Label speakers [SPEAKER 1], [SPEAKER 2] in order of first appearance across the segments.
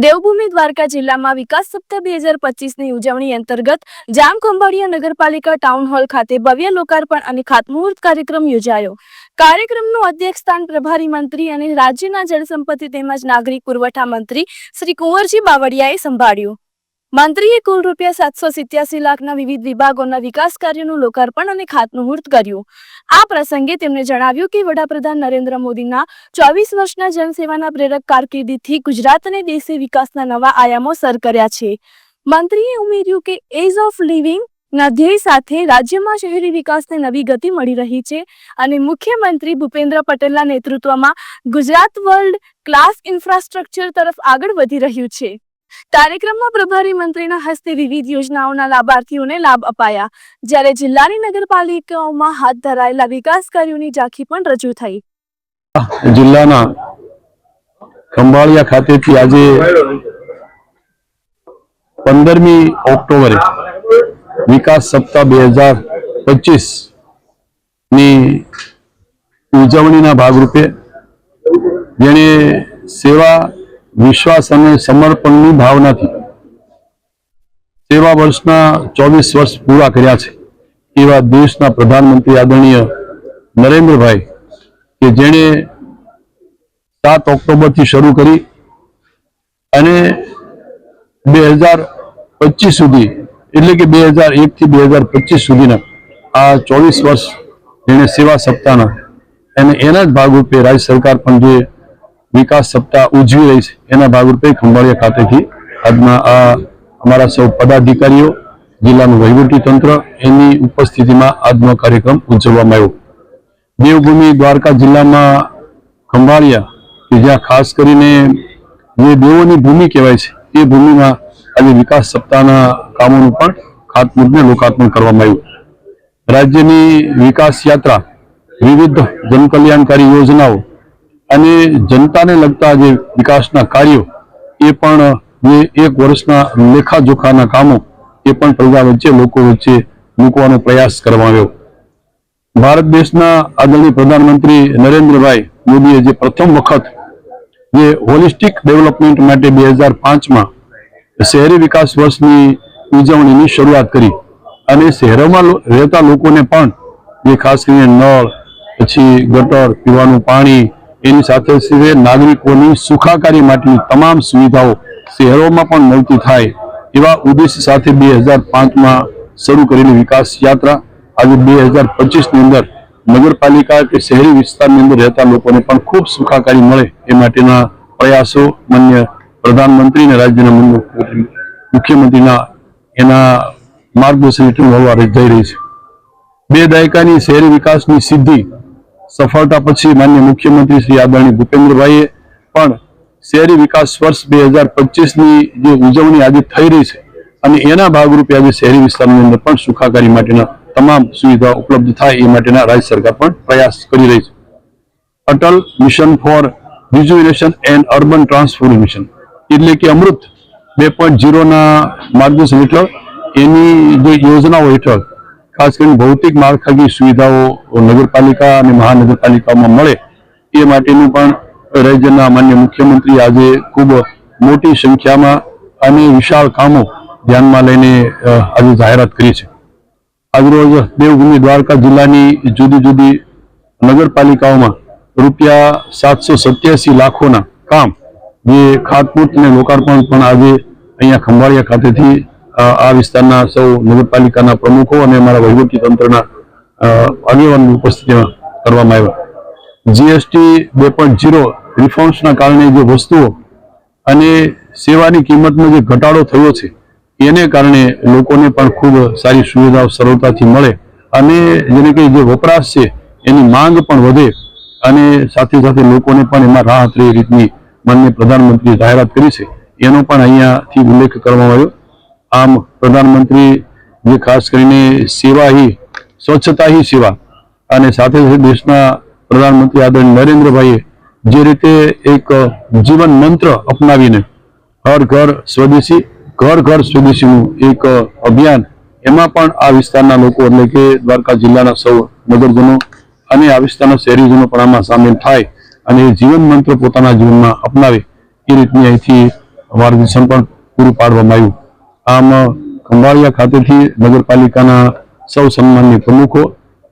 [SPEAKER 1] દેવભૂમિ દ્વારકા જિલ્લામાં વિકાસ સપ્તાહ 2025ની ઉજવણી અંતર્ગત જામખંભાળિયા નગરપાલિકા ટાઉન હોલ ખાતે ભવ્ય લોકાર્પણ અને ખાતમુહૂર્ત કાર્યક્રમ યોજાયો। કાર્યક્રમનું અધ્યક્ષસ્થાન પ્રભારી મંત્રી અને રાજ્યના જળસંપત્તિ તેમજ નાગરિક પુરવઠા મંત્રી શ્રી કુંવરજી બાવળિયાએ સંભાળ્યું। મંત્રીએ કુલ ₹787 લાખના વિવિધ વિભાગોના વિકાસ કાર્યોનું લોકાર્પણ અને ખાતમુહૂર્ત કર્યું। આ પ્રસંગે તેમણે જણાવ્યું કે વડાપ્રધાન નરેન્દ્ર મોદીના 24 વર્ષના જનસેવાના પ્રેરક કારકિર્દીથી ગુજરાતને દેશે વિકાસના નવા આયામો સર કર્યા છે। મંત્રીએ ઉમેર્યું કે એઝ ઓફ લિવિંગ ના ધ્યેય સાથે રાજ્યમાં શહેરી વિકાસને નવી ગતિ મળી રહી છે અને મુખ્યમંત્રી ભૂપેન્દ્ર પટેલના નેતૃત્વમાં ગુજરાત વર્લ્ડ ક્લાસ ઇન્ફ્રાસ્ટ્રક્ચર તરફ આગળ વધી રહ્યું છે। કાર્યક્રમમાં પ્રભારી મંત્રીના હસ્તે વિવિધ યોજનાઓના લાભાર્થીઓને લાભ અપાયા, જ્યારે જિલ્લાની નગરપાલિકાઓમાં હાથ ધરાયેલા વિકાસ કાર્યોની ઝાંખી પણ રજૂ થઈ।
[SPEAKER 2] જિલ્લાના ખંભાળિયા ખાતેથી આજે 15મી ઓક્ટોબરે વિકાસ સપ્તાહ 2025 ની ઉજવણીના ભાગરૂપે જેણે સેવા, વિશ્વાસ અને સમર્પણની ભાવનાથી સેવા વર્ષના 24 વર્ષ પૂરા કર્યા છે એવા દેશના પ્રધાનમંત્રી આદરણીય નરેન્દ્રભાઈ કે જેણે 7 ઓક્ટોબરથી શરૂ કરી અને 2025 સુધી એટલે કે 2001 થી 2025 સુધીના આ 24 વર્ષ જેણે સેવા સપ્તાહના અને એના જ ભાગરૂપે રાજ્ય સરકાર પણ જે વિકાસ સપ્તાહ ઉજવી રહી છે એના ભાગરૂપે ખંભાળિયા ખાતેથી આજના આ અમારા સૌ પદાધિકારીઓ, જિલ્લાનું વહીવટી તંત્ર એની ઉપસ્થિતિમાં આજનો કાર્યક્રમ ઉજવવામાં આવ્યો। દેવભૂમિ દ્વારકા જિલ્લામાં ખંભાળિયા કે જ્યાં ખાસ કરીને જે દેવોની ભૂમિ કહેવાય છે એ ભૂમિમાં આજે વિકાસ સપ્તાહના કામોનું પણ ખાતમુહૂર્ત અને લોકાર્પણ કરવામાં આવ્યું। રાજ્યની વિકાસ યાત્રા, વિવિધ જનકલ્યાણકારી યોજનાઓ અને જનતાને લગતા જે વિકાસના કાર્યો એ પણ જે એક વર્ષના લેખાજોખાના કામો એ પણ પ્રજા વચ્ચે, લોકો વચ્ચે મૂકવાનો પ્રયાસ કરવામાં આવ્યો। ભારત દેશના આદરણીય પ્રધાનમંત્રી નરેન્દ્રભાઈ મોદીએ જે પ્રથમ વખત જે હોલિસ્ટિક ડેવલપમેન્ટ માટે 2005માં શહેરી વિકાસ વર્ષની ઉજવણીની શરૂઆત કરી અને શહેરોમાં રહેતા લોકોને પણ જે ખાસ કરીને નળ, પછી ગટર, પીવાનું પાણી, એની સાથે સાથે નાગરિકોની સુખાકારી માટેની તમામ સુવિધાઓ શહેરોમાં પણ મળતી થાય એવા ઉદ્દેશ્ય સાથે 2005માં શરૂ કરેલી વિકાસ યાત્રા આજે 2025ની અંદર નગરપાલિકા કે શહેરી વિસ્તારની અંદર રહેતા લોકોને પણ ખૂબ સુખાકારી મળે એ માટેના પ્રયાસો માન્ય પ્રધાનમંત્રી અને રાજ્યના મુખ્યમંત્રીના એના માર્ગદર્શન હેઠળ હોવા જઈ રહી છે। 2 દાયકાની શહેરી વિકાસની સિદ્ધિ સફળતા પછી માન્ય મુખ્યમંત્રી શ્રી આદરણીય ભૂપેન્દ્રભાઈએ પણ શહેરી વિકાસ વર્ષ 2025ની જે ઉજવણી આજે થઈ રહી છે અને એના ભાગરૂપે આજે શહેરી વિસ્તારની અંદર પણ સુખાકારી માટેના તમામ સુવિધા ઉપલબ્ધ થાય એ માટેના રાજ્ય સરકાર પણ પ્રયાસ કરી રહી છે। Atal mission for rejuvenation and urban transformation એટલે કે અમૃત 2.0ના માર્ગદર્શન હેઠળ એની જે યોજનાઓ હેઠળ ખાસ કરીને ભૌતિક માળખાકીય સુવિધાઓ નગરપાલિકા અને મહાનગરપાલિકાઓમાં મળે એ માટેનું પણ રાજ્યના માન્ય મુખ્યમંત્રી આજે ખૂબ મોટી સંખ્યામાં અને વિશાળ કામો ધ્યાનમાં લઈને આજે જાહેરાત કરી છે। આજરોજ દેવભૂમિ દ્વારકા જિલ્લાની જુદી જુદી નગરપાલિકાઓમાં ₹787 લાખોના કામ જે ખાતમુહૂર્ત અને લોકાર્પણ પણ આજે અહીંયા ખંભાળિયા ખાતેથી આ વિસ્તારના સૌ નગરપાલિકાના પ્રમુખો અને અમારા વહીવટી તંત્રના આગેવાનની ઉપસ્થિતિમાં કરવામાં આવ્યા। જીએસટી 2.0 રિફોર્મ્સના કારણે જે વસ્તુઓ અને સેવાની કિંમતનો જે ઘટાડો થયો છે એને કારણે લોકોને પણ ખૂબ સારી સુવિધાઓ સરળતાથી મળે અને જેને કે જે વપરાશ છે એની માંગ પણ વધે અને સાથે સાથે લોકોને પણ એમાં રાહત રહે એ રીતની માનનીય પ્રધાનમંત્રીએ જાહેરાત કરી છે એનો પણ અહીંયાથી ઉલ્લેખ કરવામાં આવ્યો। આમ પ્રધાનમંત્રી જે ખાસ કરીને સેવા હી સ્વચ્છતા હી સેવા અને સાથે સાથે દેશના પ્રધાનમંત્રી આદરણીય નરેન્દ્રભાઈએ જે રીતે એક જીવન મંત્ર અપનાવીને હર ઘર સ્વદેશી, ઘર ઘર સ્વદેશીનું એક અભિયાન, એમાં પણ આ વિસ્તારના લોકો એટલે કે દ્વારકા જિલ્લાના સૌ નગરજનો અને આ વિસ્તારના શહેરીજનો પણ આમાં સામેલ થાય અને જીવન મંત્ર પોતાના જીવનમાં અપનાવે એ રીતની અહીંથી માર્ગદર્શન પણ પૂરું પાડવામાં આવ્યું. આમ ખંભાળિયા ખાતેથી નગરપાલિકાના સૌ સન્માનની પ્રમુખો,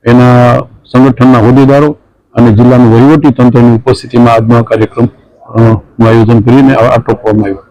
[SPEAKER 2] એના સંગઠનના હોદ્દેદારો અને જિલ્લાનું વહીવટી તંત્રની ઉપસ્થિતિમાં આજનો આ કાર્યક્રમનું આયોજન કરીને આટોપવામાં આવ્યું.